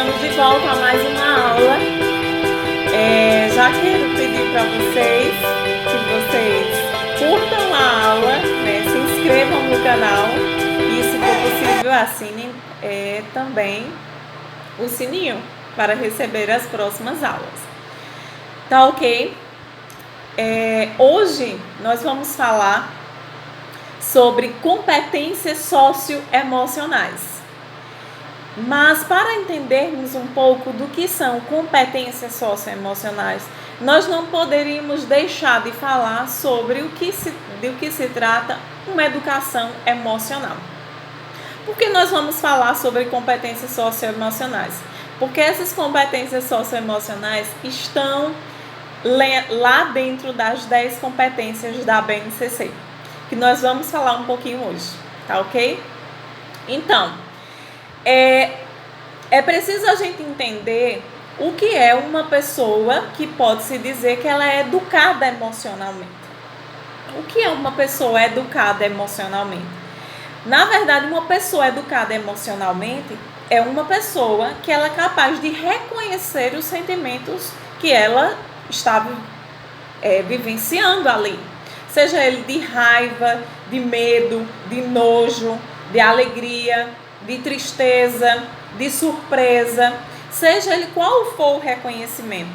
Estamos de volta a mais uma aula. Já quero pedir para vocês que vocês curtam a aula, né? Se inscrevam no canal e, se for possível, assinem também o sininho para receber as próximas aulas. Tá ok? Hoje nós vamos falar sobre competências socioemocionais. Mas para entendermos um pouco do que são competências socioemocionais, nós não poderíamos deixar de falar sobre do que se trata uma educação emocional. Por que nós vamos falar sobre competências socioemocionais? Porque essas competências socioemocionais estão lá dentro das 10 competências da BNCC, que nós vamos falar um pouquinho hoje, tá ok? Então, é preciso a gente entender o que é uma pessoa que pode-se dizer que ela é educada emocionalmente. O que é uma pessoa educada emocionalmente? Na verdade, uma pessoa educada emocionalmente é uma pessoa que ela é capaz de reconhecer os sentimentos que ela está vivenciando ali. Seja ele de raiva, de medo, de nojo, de alegria, de tristeza, de surpresa, seja ele qual for o reconhecimento,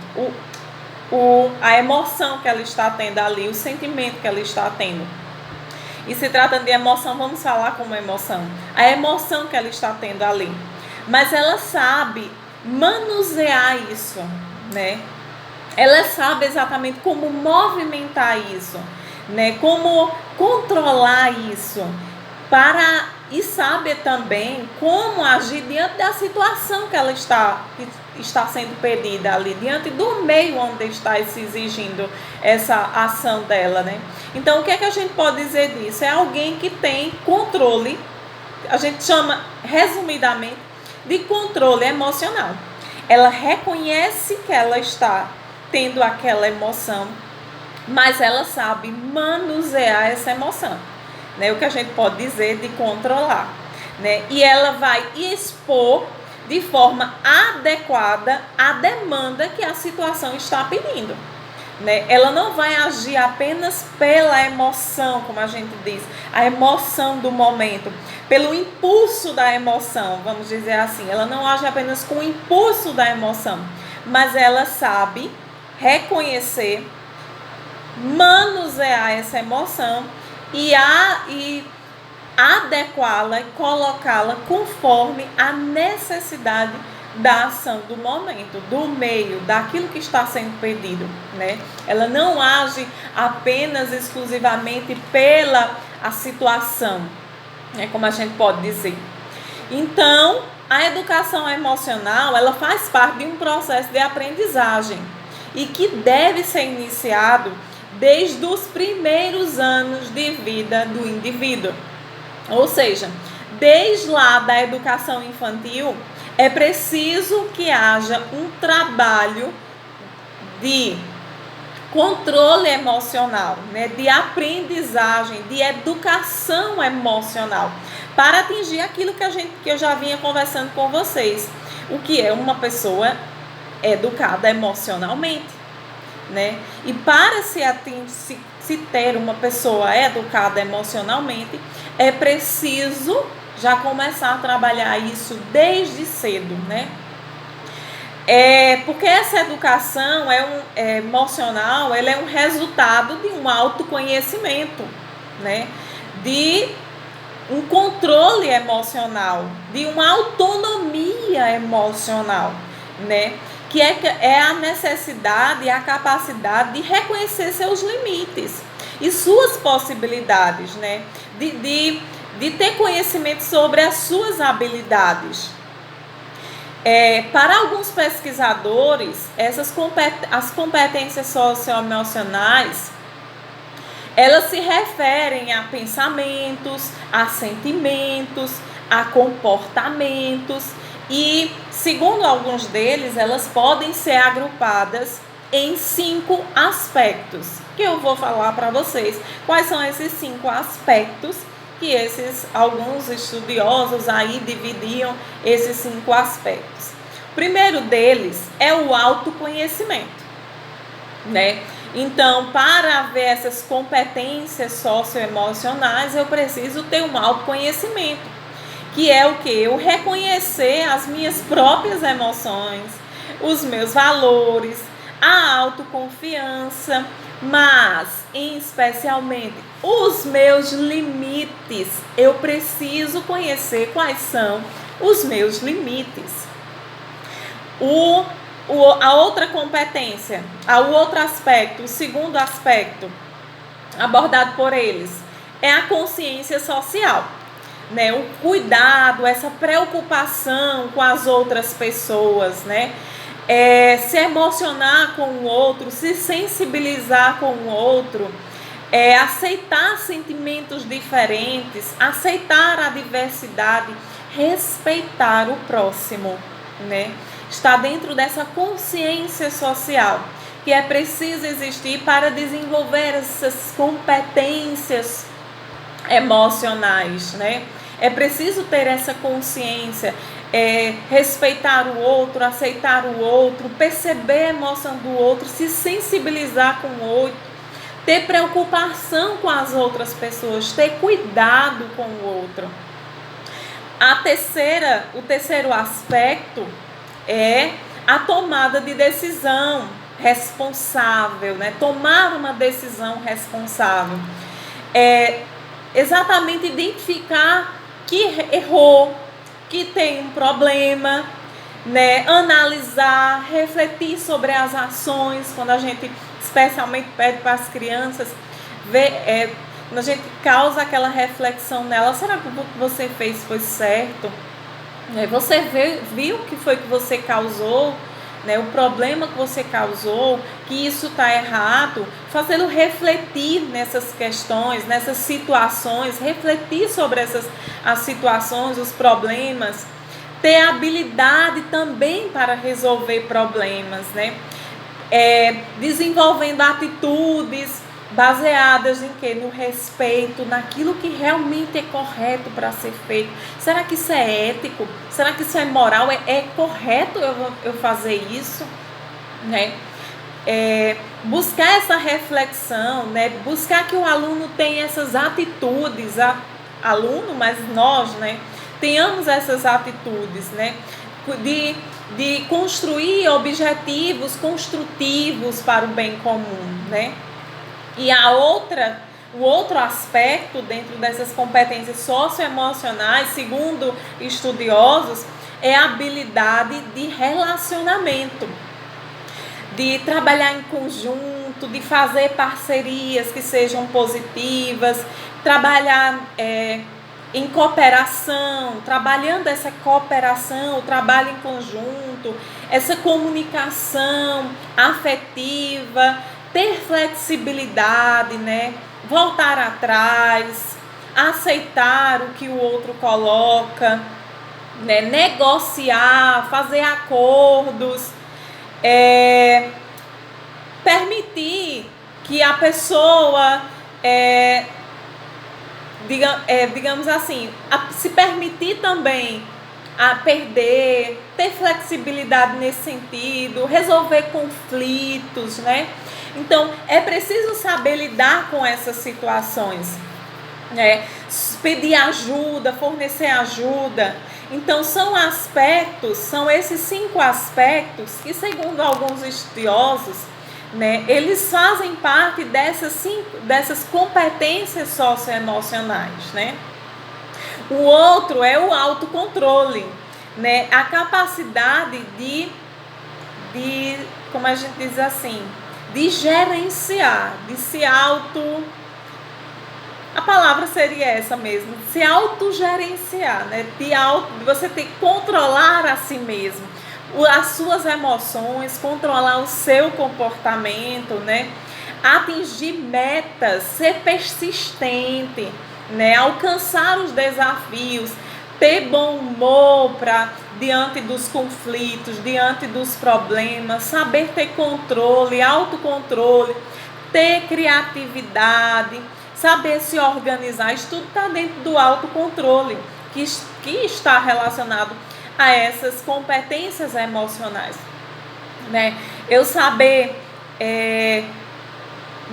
a emoção que ela está tendo ali, o sentimento que ela está tendo. E se trata de emoção, vamos falar como emoção. A emoção que ela está tendo ali. Mas ela sabe manusear isso, né? Ela sabe exatamente como movimentar isso, né? Como controlar isso e sabe também como agir diante da situação que ela está sendo pedida ali, diante do meio onde está se exigindo essa ação dela, né? Então, o que é que a gente pode dizer disso? É alguém que tem controle, a gente chama, resumidamente, de controle emocional. Ela reconhece que ela está tendo aquela emoção, mas ela sabe manusear essa emoção. Né, o que a gente pode dizer de controlar, né? E ela vai expor de forma adequada a demanda que a situação está pedindo, né? Ela não vai agir apenas pela emoção, como a gente diz, a emoção do momento, pelo impulso da emoção, vamos dizer assim. Ela não age apenas com o impulso da emoção, mas ela sabe reconhecer, manusear essa emoção e adequá-la e colocá-la conforme a necessidade da ação do momento, do meio, daquilo que está sendo pedido, né? Ela não age apenas exclusivamente pela a situação, né? Como a gente pode dizer. Então, a educação emocional, ela faz parte de um processo de aprendizagem e que deve ser iniciado desde os primeiros anos de vida do indivíduo. Ou seja, desde lá da educação infantil, é preciso que haja um trabalho de controle emocional, né, de aprendizagem, de educação emocional, para atingir aquilo que eu já vinha conversando com vocês, o que é uma pessoa educada emocionalmente. Né? E para se ter uma pessoa educada emocionalmente, é preciso já começar a trabalhar isso desde cedo, né? Porque essa educação emocional, ela é um resultado de um autoconhecimento, né? De um controle emocional, de uma autonomia emocional, né? Que é a necessidade e a capacidade de reconhecer seus limites e suas possibilidades, né? De ter conhecimento sobre as suas habilidades. Para alguns pesquisadores, as competências socioemocionais, elas se referem a pensamentos, a sentimentos, a comportamentos. E, segundo alguns deles, elas podem ser agrupadas em 5 aspectos, que eu vou falar para vocês. Quais são esses 5 aspectos que alguns estudiosos aí dividiam esses 5 aspectos? primeiro deles é o autoconhecimento, né? Então, para haver essas competências socioemocionais, eu preciso ter um autoconhecimento, que é o quê? Eu reconhecer as minhas próprias emoções, os meus valores, a autoconfiança, mas, especialmente, os meus limites. Eu preciso conhecer quais são os meus limites. A outra competência, o outro aspecto, o segundo aspecto abordado por eles é a consciência social, né? O cuidado, essa preocupação com as outras pessoas, né? Se emocionar com o outro, se sensibilizar com o outro, aceitar sentimentos diferentes, aceitar a diversidade, respeitar o próximo, né? Está dentro dessa consciência social que é preciso existir para desenvolver essas competências emocionais, né? É preciso ter essa consciência, respeitar o outro, aceitar o outro, perceber a emoção do outro, se sensibilizar com o outro, ter preocupação com as outras pessoas, ter cuidado com o outro. O terceiro aspecto é a tomada de decisão responsável, né? Tomar uma decisão responsável. Exatamente identificar que errou, que tem um problema, né? Analisar, refletir sobre as ações, quando a gente especialmente pede para as crianças, quando a gente causa aquela reflexão nela, será que o que você fez foi certo? Você viu o que foi que você causou, né? O problema que você causou, que isso está errado, fazê-lo refletir nessas questões, nessas situações, refletir sobre as situações, os problemas, ter habilidade também para resolver problemas, né? Desenvolvendo atitudes baseadas em quê? No respeito, naquilo que realmente é correto para ser feito. Será que isso é ético? Será que isso é moral? É correto eu fazer isso? Né? Buscar essa reflexão, né? Buscar que o aluno tenha essas atitudes, aluno, mas nós, né? Tenhamos essas atitudes, né? De construir objetivos construtivos para o bem comum, né? E o outro aspecto dentro dessas competências socioemocionais, segundo estudiosos, é a habilidade de relacionamento, de trabalhar em conjunto, de fazer parcerias que sejam positivas, trabalhar em cooperação, trabalhando essa cooperação, o trabalho em conjunto, essa comunicação afetiva, ter flexibilidade, né? Voltar atrás, aceitar o que o outro coloca, né? Negociar, fazer acordos, permitir que a pessoa, digamos assim, se permitir também a perder, ter flexibilidade nesse sentido, resolver conflitos, né? Então, é preciso saber lidar com essas situações, né? Pedir ajuda, fornecer ajuda. Então, são esses 5 aspectos que, segundo alguns estudiosos, né, eles fazem parte dessas competências socioemocionais, né? O outro é o autocontrole, né? A capacidade de, como a gente diz assim, de gerenciar, de se a palavra seria essa mesmo, se autogerenciar, né? De você ter que controlar a si mesmo, as suas emoções, controlar o seu comportamento, né? Atingir metas, ser persistente, né? Alcançar os desafios, ter bom humor diante dos conflitos, diante dos problemas, saber ter controle, autocontrole, ter criatividade, saber se organizar. Isso tudo está dentro do autocontrole, que está relacionado a essas competências emocionais, né? Eu saber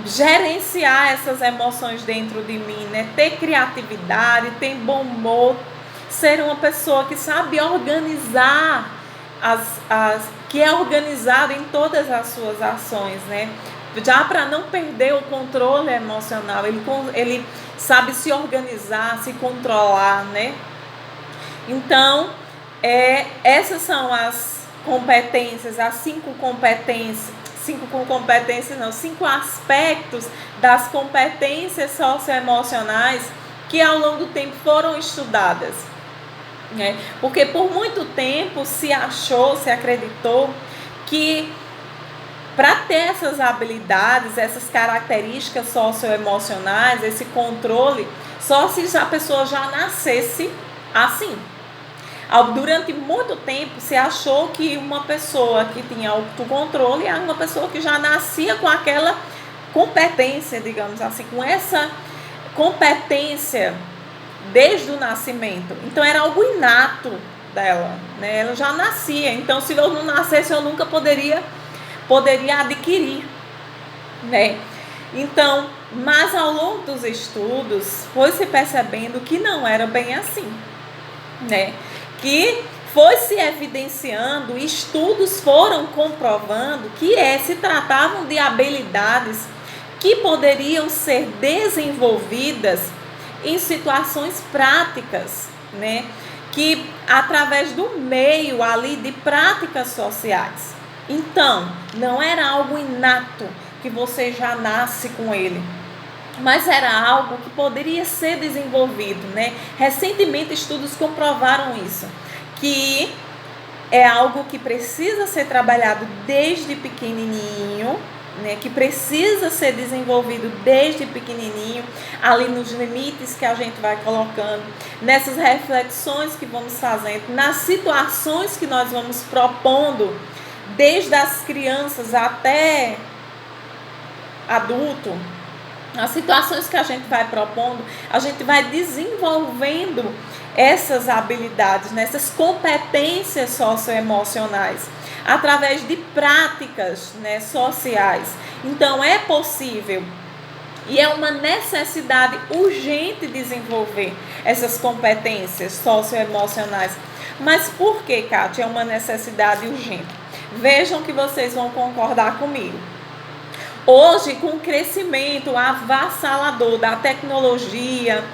gerenciar essas emoções dentro de mim, né? Ter criatividade, ter bom humor, ser uma pessoa que sabe organizar, que é organizada em todas as suas ações, né? Já para não perder o controle emocional, ele sabe se organizar, se controlar, né? Então, essas são as competências, as 5 competências, 5 aspectos das competências socioemocionais que ao longo do tempo foram estudadas, né? Porque por muito tempo se acreditou que para ter essas habilidades, essas características socioemocionais, esse controle, só se a pessoa já nascesse assim. Durante muito tempo se achou que uma pessoa que tinha autocontrole era uma pessoa que já nascia com aquela competência, digamos assim, com essa competência desde o nascimento. Então era algo inato dela, né? Ela já nascia. Então se eu não nascesse eu nunca poderia adquirir, né? Então, mas ao longo dos estudos foi se percebendo que não era bem assim, né? Que foi se evidenciando, estudos foram comprovando que se tratavam de habilidades que poderiam ser desenvolvidas em situações práticas, né? Que através do meio ali de práticas sociais. Então, não era algo inato que você já nasce com ele, mas era algo que poderia ser desenvolvido, né? Recentemente estudos comprovaram isso, que é algo que precisa ser trabalhado desde pequenininho, né? Que precisa ser desenvolvido desde pequenininho, ali nos limites que a gente vai colocando, nessas reflexões que vamos fazendo, nas situações que nós vamos propondo, desde as crianças até adulto. As situações que a gente vai propondo, a gente vai desenvolvendo essas habilidades, né, essas competências socioemocionais, através de práticas, né, sociais. Então é possível e é uma necessidade urgente desenvolver essas competências socioemocionais. Mas por que, Kátia, é uma necessidade urgente? Vejam que vocês vão concordar comigo. Hoje, com o crescimento avassalador da tecnologia,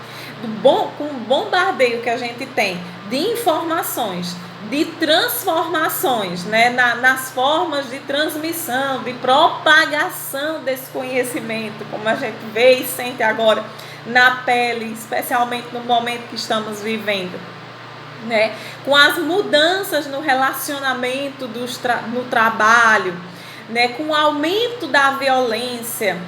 com o bombardeio que a gente tem de informações, de transformações, né, nas formas de transmissão, de propagação desse conhecimento, como a gente vê e sente agora na pele, especialmente no momento que estamos vivendo, né, com as mudanças no relacionamento no trabalho, né, com o aumento da violência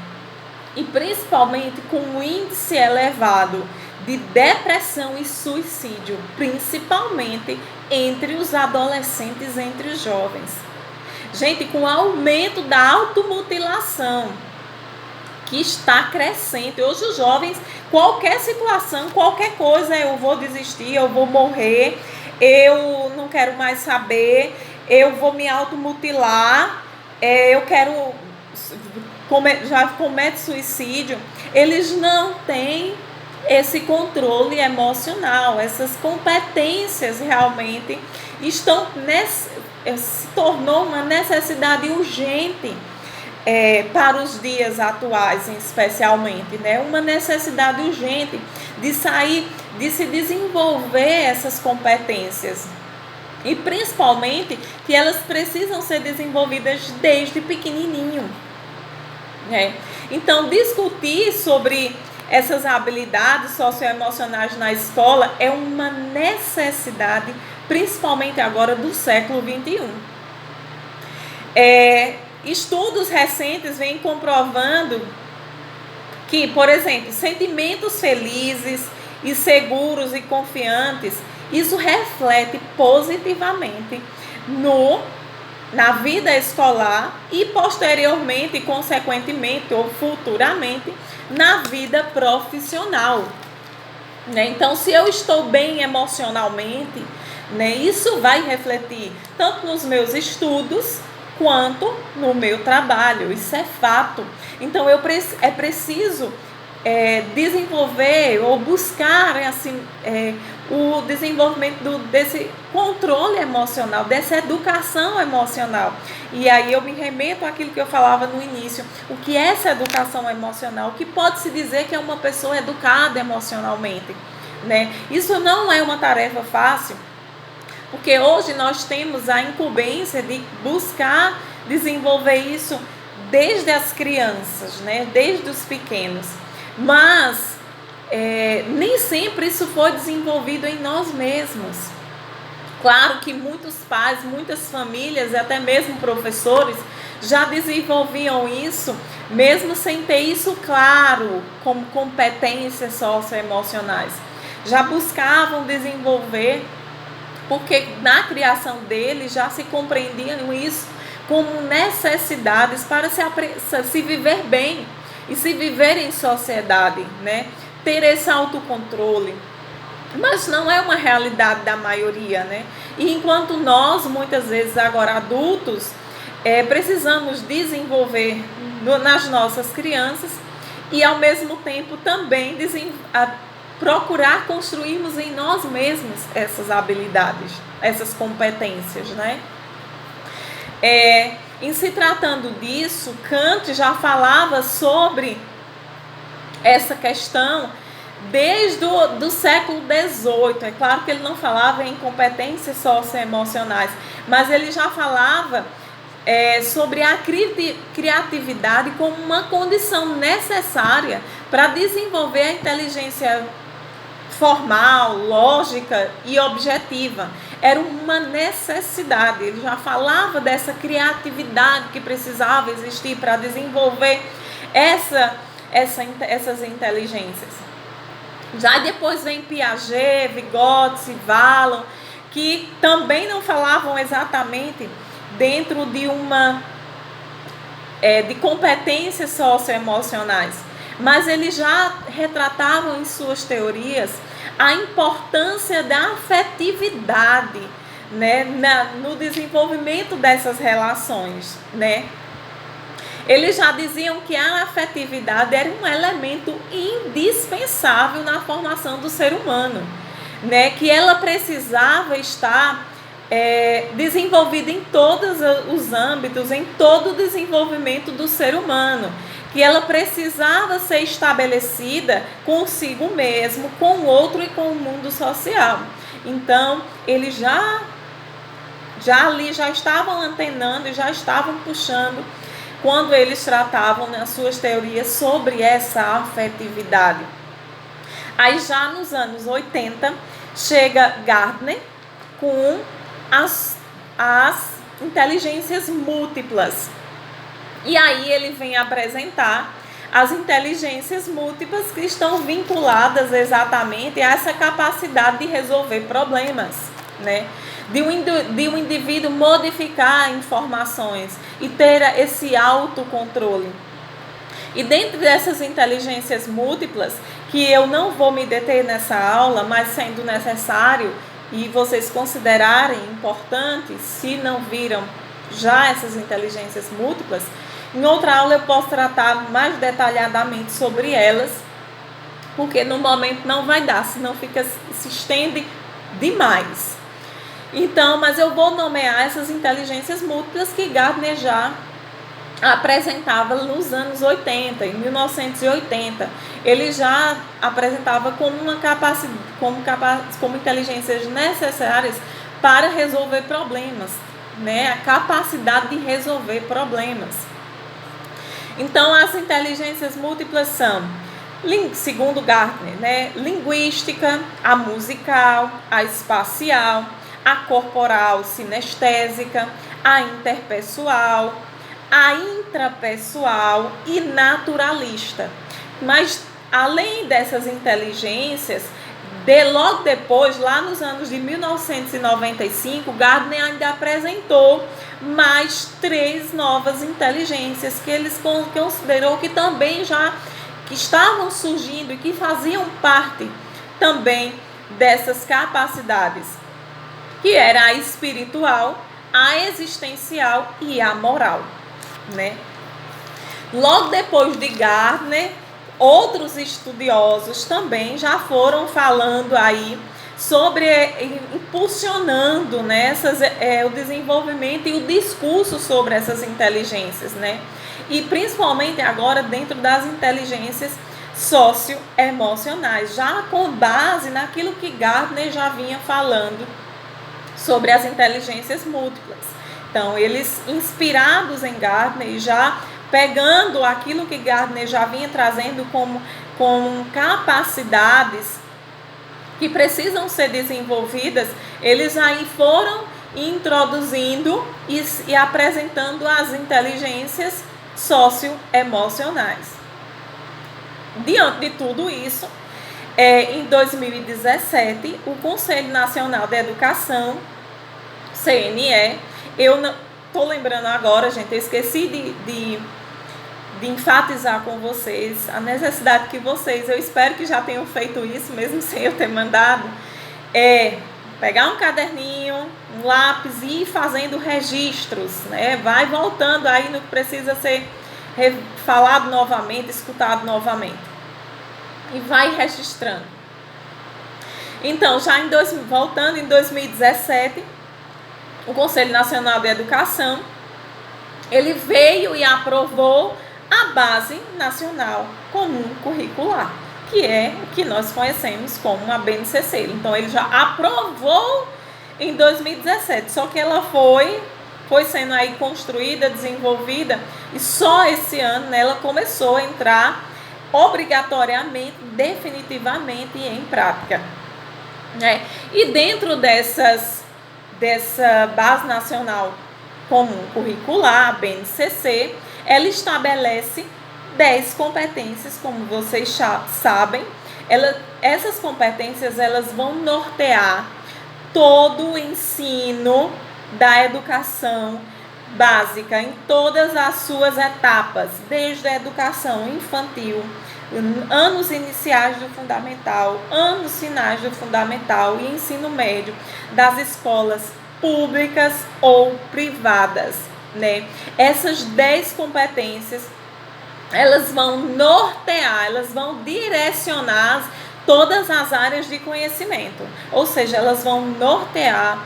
e principalmente com o índice elevado de depressão e suicídio, principalmente entre os adolescentes, entre os jovens. Gente, com o aumento da automutilação, que está crescente. Hoje os jovens, qualquer situação, qualquer coisa, eu vou desistir, eu vou morrer, eu não quero mais saber, eu vou me automutilar, eu quero, já comete suicídio. Eles não têm esse controle emocional, essas competências realmente se tornou uma necessidade urgente para os dias atuais, especialmente, né? Uma necessidade urgente de se desenvolver essas competências. E principalmente que elas precisam ser desenvolvidas desde pequenininho, né? Então, discutir sobre essas habilidades socioemocionais na escola é uma necessidade, principalmente agora do século XXI. Estudos recentes vêm comprovando que, por exemplo, sentimentos felizes e seguros e confiantes, isso reflete positivamente na vida escolar e posteriormente, consequentemente ou futuramente, na vida profissional, né? Então, se eu estou bem emocionalmente, né? Isso vai refletir tanto nos meus estudos quanto no meu trabalho, isso é fato. Então é preciso desenvolver ou buscar assim, o desenvolvimento desse controle emocional, dessa educação emocional. E aí eu me remeto àquilo que eu falava no início. O que é essa educação emocional? O que pode-se dizer que é uma pessoa educada emocionalmente, né? Isso não é uma tarefa fácil, porque hoje nós temos a incumbência de buscar desenvolver isso desde as crianças, né? Desde os pequenos. Mas nem sempre isso foi desenvolvido em nós mesmos. Claro que muitos pais, muitas famílias, até mesmo professores, já desenvolviam isso, mesmo sem ter isso claro como competências socioemocionais. Já buscavam desenvolver, porque na criação deles já se compreendiam isso como necessidades para se viver bem e se viver em sociedade, né? Ter esse autocontrole. Mas não é uma realidade da maioria, né? E enquanto nós, muitas vezes agora adultos, precisamos desenvolver nas nossas crianças e ao mesmo tempo também procurar construirmos em nós mesmos essas habilidades, essas competências, né? Em se tratando disso, Kant já falava sobre essa questão desde do século XVIII. É claro que ele não falava em competências socioemocionais, mas ele já falava sobre a criatividade como uma condição necessária para desenvolver a inteligência formal, lógica e objetiva. Era uma necessidade. Ele já falava dessa criatividade que precisava existir para desenvolver essas inteligências. Já depois vem Piaget, Vygotsky, Vallon, que também não falavam exatamente dentro de de competências socioemocionais, mas eles já retratavam em suas teorias a importância da afetividade, né, no desenvolvimento dessas relações, né? Eles já diziam que a afetividade era um elemento indispensável na formação do ser humano, né? Que ela precisava estar desenvolvida em todos os âmbitos, em todo o desenvolvimento do ser humano, que ela precisava ser estabelecida consigo mesmo, com o outro e com o mundo social. Então, eles já estavam antenando e já estavam puxando quando eles tratavam nas suas teorias sobre essa afetividade. Aí já nos anos 80, chega Gardner com as inteligências múltiplas. E aí ele vem apresentar as inteligências múltiplas que estão vinculadas exatamente a essa capacidade de resolver problemas, né? De um indivíduo modificar informações e ter esse autocontrole. E dentro dessas inteligências múltiplas, que eu não vou me deter nessa aula, mas sendo necessário e vocês considerarem importantes, se não viram já essas inteligências múltiplas, em outra aula eu posso tratar mais detalhadamente sobre elas, porque no momento não vai dar, senão se estende demais. Então, mas eu vou nomear essas inteligências múltiplas que Gardner já apresentava nos anos 80, em 1980. Ele já apresentava como inteligências necessárias para resolver problemas, né? A capacidade de resolver problemas. Então, as inteligências múltiplas são, segundo Gardner, né? Linguística, a musical, a espacial, a corporal sinestésica, a interpessoal, a intrapessoal e naturalista. Mas, além dessas inteligências, logo depois, lá nos anos de 1995, Gardner ainda apresentou mais 3 novas inteligências que ele considerou que também que estavam surgindo e que faziam parte também dessas capacidades. que era a espiritual, a existencial e a moral, né? Logo depois de Gardner, outros estudiosos também já foram falando aí sobre, impulsionando, né, o desenvolvimento e o discurso sobre essas inteligências, né? E principalmente agora dentro das inteligências socioemocionais, já com base naquilo que Gardner já vinha falando sobre as inteligências múltiplas. Então, eles, inspirados em Gardner e já pegando aquilo que Gardner já vinha trazendo como capacidades que precisam ser desenvolvidas, eles aí foram introduzindo e apresentando as inteligências socioemocionais. Diante de tudo isso, em 2017, o Conselho Nacional de Educação, CNE, eu não estou lembrando agora, gente, eu esqueci de enfatizar com vocês a necessidade que vocês, eu espero que já tenham feito isso, mesmo sem eu ter mandado, pegar um caderninho, um lápis e ir fazendo registros, né? Vai voltando aí no que precisa ser falado novamente, escutado novamente. E vai registrando. Então, voltando em 2017, o Conselho Nacional de Educação, ele veio e aprovou a Base Nacional Comum Curricular, que é o que nós conhecemos como a BNCC. Então, ele já aprovou em 2017, só que ela foi sendo aí construída, desenvolvida, e só esse ano, né, ela começou a entrar obrigatoriamente, definitivamente em prática, né? E dentro dessa Base Nacional Comum Curricular, a BNCC, ela estabelece 10 competências, como vocês sabem. Essas competências, elas vão nortear todo o ensino da educação básica em todas as suas etapas, desde a educação infantil, anos iniciais do fundamental, anos finais do fundamental e ensino médio das escolas públicas ou privadas, né? Essas 10 competências, elas vão nortear, elas vão direcionar todas as áreas de conhecimento, ou seja, elas vão nortear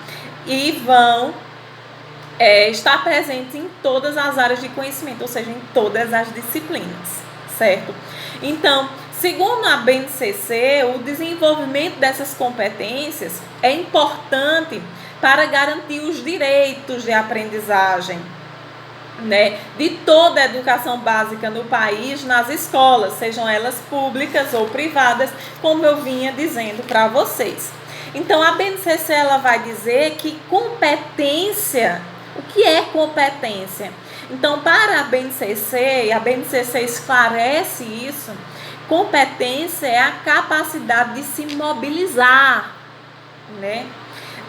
e vão estar presentes em todas as áreas de conhecimento, ou seja, em todas as disciplinas, certo? Então, segundo a BNCC, o desenvolvimento dessas competências é importante para garantir os direitos de aprendizagem, né, de toda a educação básica no país, nas escolas, sejam elas públicas ou privadas, como eu vinha dizendo para vocês. Então, a BNCC, ela vai dizer que competência, o que é competência? Então, para a BNCC esclarece isso, competência é a capacidade de se mobilizar, né?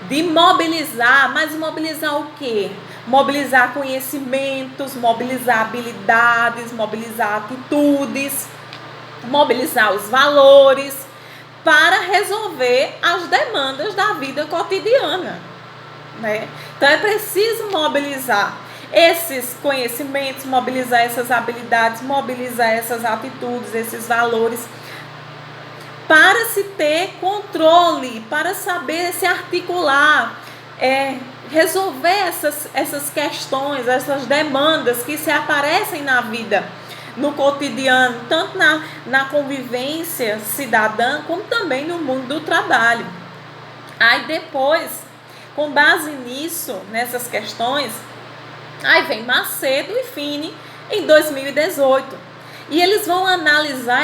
De mobilizar, mas mobilizar o quê? Mobilizar conhecimentos, mobilizar habilidades, mobilizar atitudes, mobilizar os valores para resolver as demandas da vida cotidiana, né? Então, é preciso mobilizar esses conhecimentos, mobilizar essas habilidades, mobilizar essas atitudes, esses valores, para se ter controle, para saber se articular, resolver essas questões, essas demandas que se aparecem na vida, no cotidiano, tanto na convivência cidadã, como também no mundo do trabalho. Aí depois, com base nisso, nessas questões, aí vem Macedo e Fini em 2018. E eles vão analisar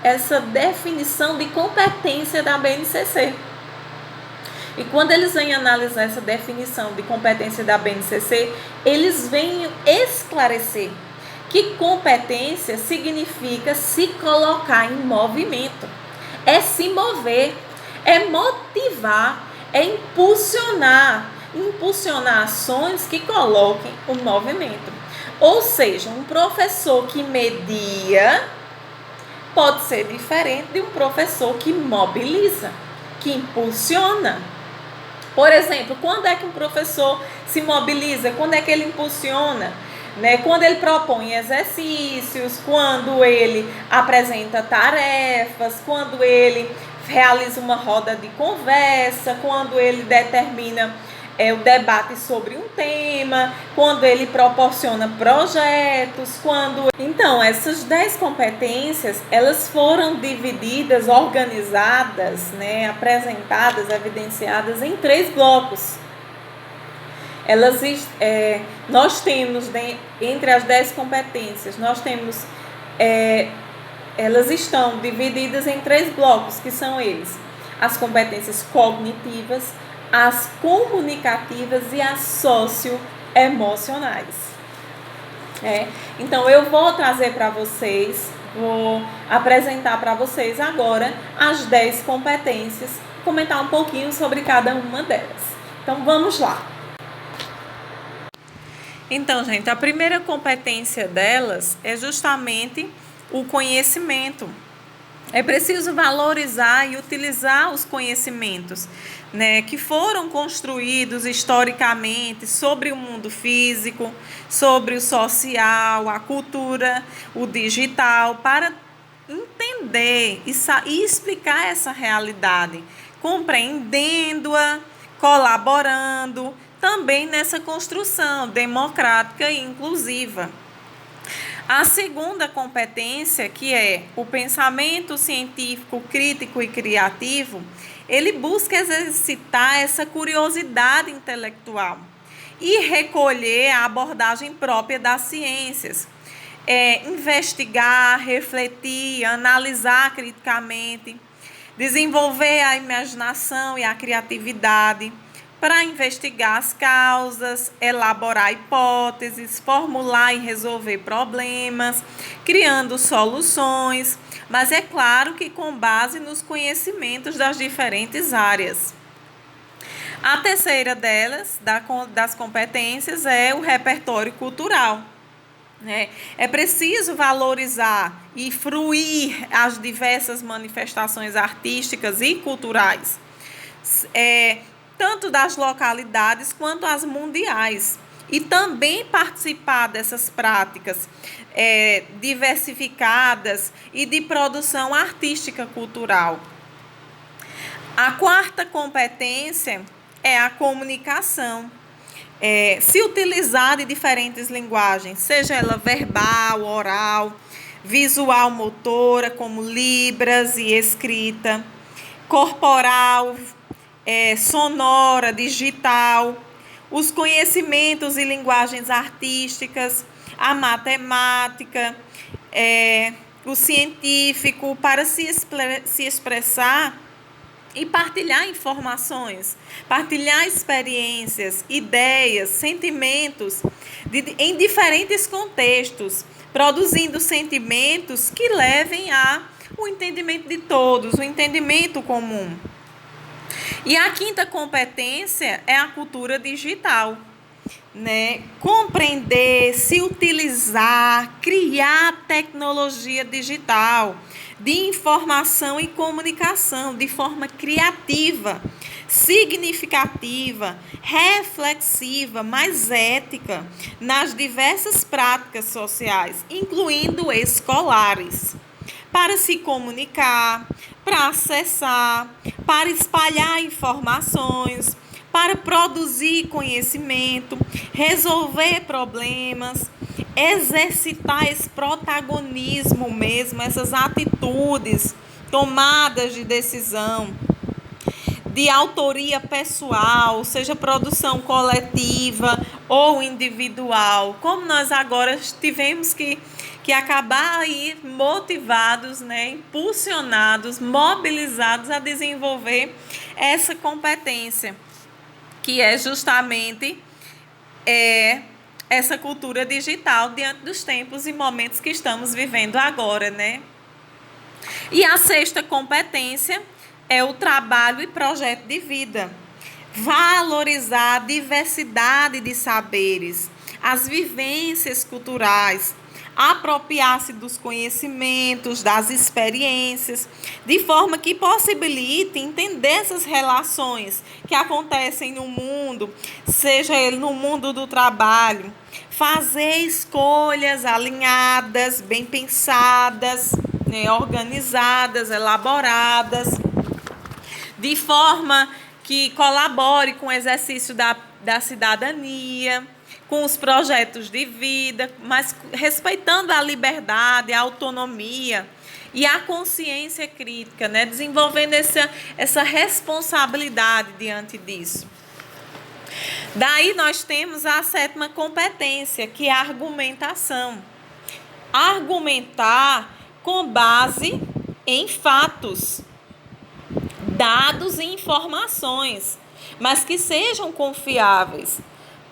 essa definição de competência da BNCC. E quando eles vêm analisar essa definição de competência da BNCC, eles vêm esclarecer que competência significa se colocar em movimento. É se mover, é motivar, é impulsionar ações que coloquem o movimento. Ou seja, um professor que media pode ser diferente de um professor que mobiliza, que impulsiona. Por exemplo, quando é que um professor se mobiliza? Quando é que ele impulsiona? Né? Quando ele propõe exercícios, quando ele apresenta tarefas, quando ele realiza uma roda de conversa, quando ele determina o debate sobre um tema, quando ele proporciona projetos, quando... Então, essas 10 competências, elas foram divididas, organizadas, né, apresentadas, evidenciadas em 3 blocos. Nós temos, entre as 10 competências, elas estão divididas em 3 blocos, que são eles: as competências cognitivas, as comunicativas e as socioemocionais. Então, eu vou trazer para vocês, vou apresentar para vocês agora as 10 competências, comentar um pouquinho sobre cada uma delas. Então, vamos lá. Então, gente, a primeira competência delas é justamente o conhecimento. É preciso valorizar e utilizar os conhecimentos, né, que foram construídos historicamente sobre o mundo físico, sobre o social, a cultura, o digital, para entender e explicar essa realidade, compreendendo-a, colaborando também nessa construção democrática e inclusiva. A segunda competência, que é o pensamento científico, crítico e criativo, ele busca exercitar essa curiosidade intelectual e recolher a abordagem própria das ciências. Investigar, refletir, analisar criticamente, desenvolver a imaginação e a criatividade para investigar as causas, elaborar hipóteses, formular e resolver problemas, criando soluções, mas é claro que com base nos conhecimentos das diferentes áreas. A terceira delas, das competências, é o repertório cultural. É preciso valorizar e fruir as diversas manifestações artísticas e culturais, tanto das localidades quanto as mundiais, e também participar dessas práticas diversificadas e de produção artística cultural. A quarta competência é a comunicação. Se utilizar de diferentes linguagens, seja ela verbal, oral, visual, motora, como libras e escrita, corporal, sonora, digital, os conhecimentos e linguagens artísticas, a matemática, o científico, para se expressar e partilhar informações, partilhar experiências, ideias, sentimentos em diferentes contextos, produzindo sentimentos que levem ao entendimento de todos, o entendimento comum. E a quinta competência é a cultura digital, Compreender, se utilizar, criar tecnologia digital de informação e comunicação de forma criativa, significativa, reflexiva, mais ética nas diversas práticas sociais, incluindo escolares, para se comunicar, para acessar, para espalhar informações, para produzir conhecimento, resolver problemas, exercitar esse protagonismo mesmo, essas atitudes, tomadas de decisão, de autoria pessoal, seja produção coletiva ou individual, como nós agora tivemos que acabar aí motivados, impulsionados, mobilizados a desenvolver essa competência, que é justamente essa cultura digital diante dos tempos e momentos que estamos vivendo agora, E a sexta competência é o trabalho e projeto de vida. Valorizar a diversidade de saberes, as vivências culturais, apropriar-se dos conhecimentos, das experiências, de forma que possibilite entender essas relações que acontecem no mundo, seja ele no mundo do trabalho, fazer escolhas alinhadas, bem pensadas, né, organizadas, elaboradas, de forma que colabore com o exercício da cidadania, com os projetos de vida, mas respeitando a liberdade, a autonomia e a consciência crítica, né? Desenvolvendo essa responsabilidade diante disso. Daí nós temos a 7ª competência, que é a argumentação. Argumentar com base em fatos, dados e informações, mas que sejam confiáveis,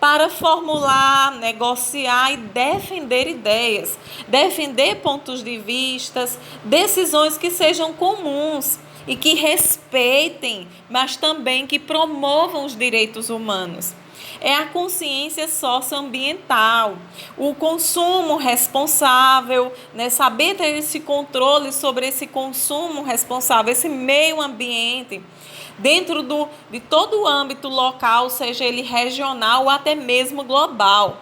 para formular, negociar e defender ideias, defender pontos de vista, decisões que sejam comuns e que respeitem, mas também que promovam os direitos humanos. É a consciência socioambiental, o consumo responsável, né? Saber ter esse controle sobre esse consumo responsável, esse meio ambiente, dentro de todo o âmbito local, seja ele regional ou até mesmo global,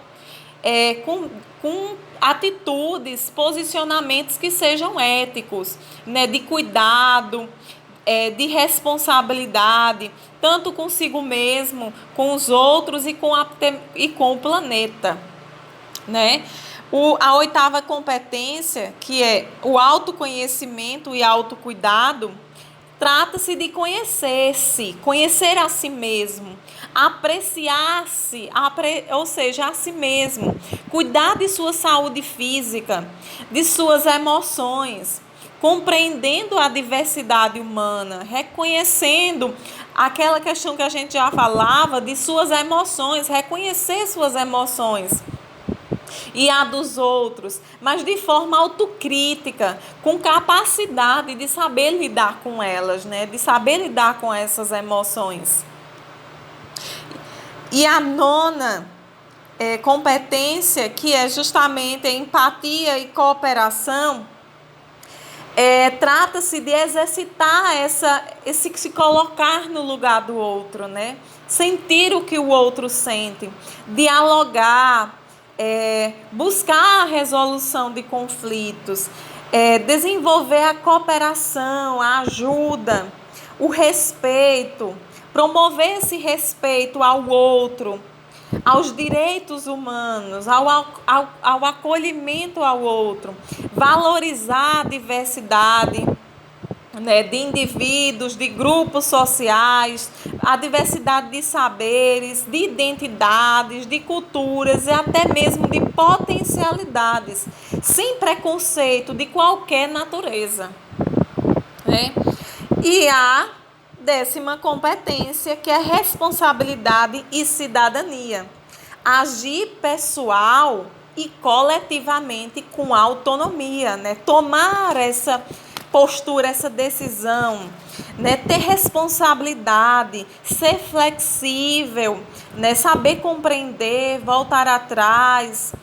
com atitudes, posicionamentos que sejam éticos, né? De cuidado, de responsabilidade, tanto consigo mesmo, com os outros e com o planeta, né? A 8ª competência, que é o autoconhecimento e autocuidado, trata-se de conhecer-se, conhecer a si mesmo, apreciar-se, ou seja, a si mesmo, cuidar de sua saúde física, de suas emoções, compreendendo a diversidade humana, reconhecendo aquela questão que a gente já falava de suas emoções, reconhecer suas emoções e a dos outros, mas de forma autocrítica, com capacidade de saber lidar com elas, né? De saber lidar com essas emoções. E a 9ª competência, que é justamente a empatia e cooperação, trata-se de exercitar esse se colocar no lugar do outro, né? Sentir o que o outro sente, dialogar, buscar a resolução de conflitos, desenvolver a cooperação, a ajuda, o respeito, promover esse respeito ao outro, aos direitos humanos, ao acolhimento ao outro, valorizar a diversidade, né, de indivíduos, de grupos sociais, a diversidade de saberes, de identidades, de culturas e até mesmo de potencialidades, sem preconceito de qualquer natureza, né? E a 10ª competência, que é responsabilidade e cidadania. Agir pessoal e coletivamente com autonomia, né? Tomar essa postura, essa decisão, né? Ter responsabilidade, ser flexível, né? Saber compreender, voltar atrás,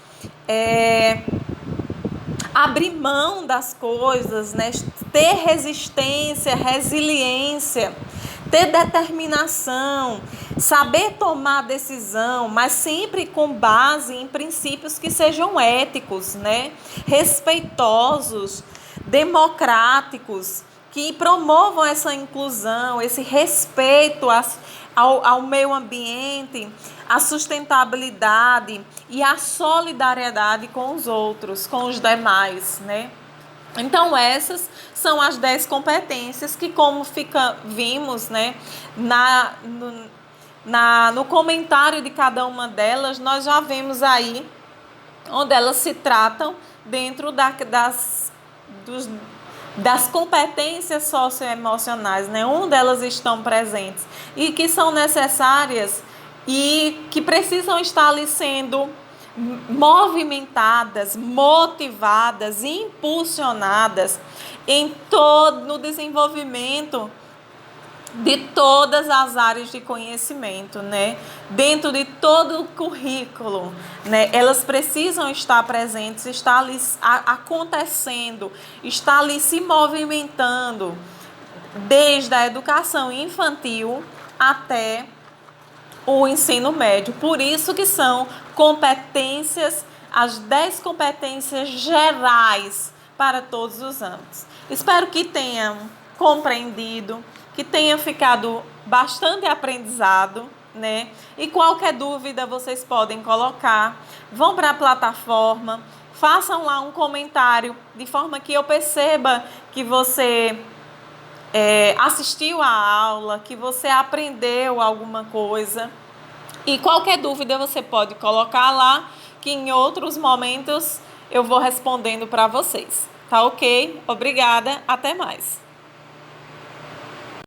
abrir mão das coisas, né? Ter resistência, resiliência, ter determinação, saber tomar decisão, mas sempre com base em princípios que sejam éticos, né? Respeitosos, democráticos, que promovam essa inclusão, esse respeito ao meio ambiente, a sustentabilidade e a solidariedade com os outros, com os demais, né? Então, essas são as 10 competências que, como vimos, né, no comentário de cada uma delas, nós já vemos aí onde elas se tratam dentro das competências socioemocionais, né, onde elas estão presentes e que são necessárias e que precisam estar ali sendo movimentadas, motivadas, impulsionadas no desenvolvimento de todas as áreas de conhecimento, né? Dentro de todo o currículo, né? Elas precisam estar presentes, estar ali acontecendo, estar ali se movimentando, desde a educação infantil até o ensino médio. Por isso que são competências, as 10 competências gerais para todos os âmbitos. Espero que tenham compreendido, que tenha ficado bastante aprendizado, né? E qualquer dúvida vocês podem colocar, vão para a plataforma, façam lá um comentário, de forma que eu perceba que você assistiu a aula, que você aprendeu alguma coisa. E qualquer dúvida você pode colocar lá, que em outros momentos eu vou respondendo para vocês. Tá ok? Obrigada, até mais.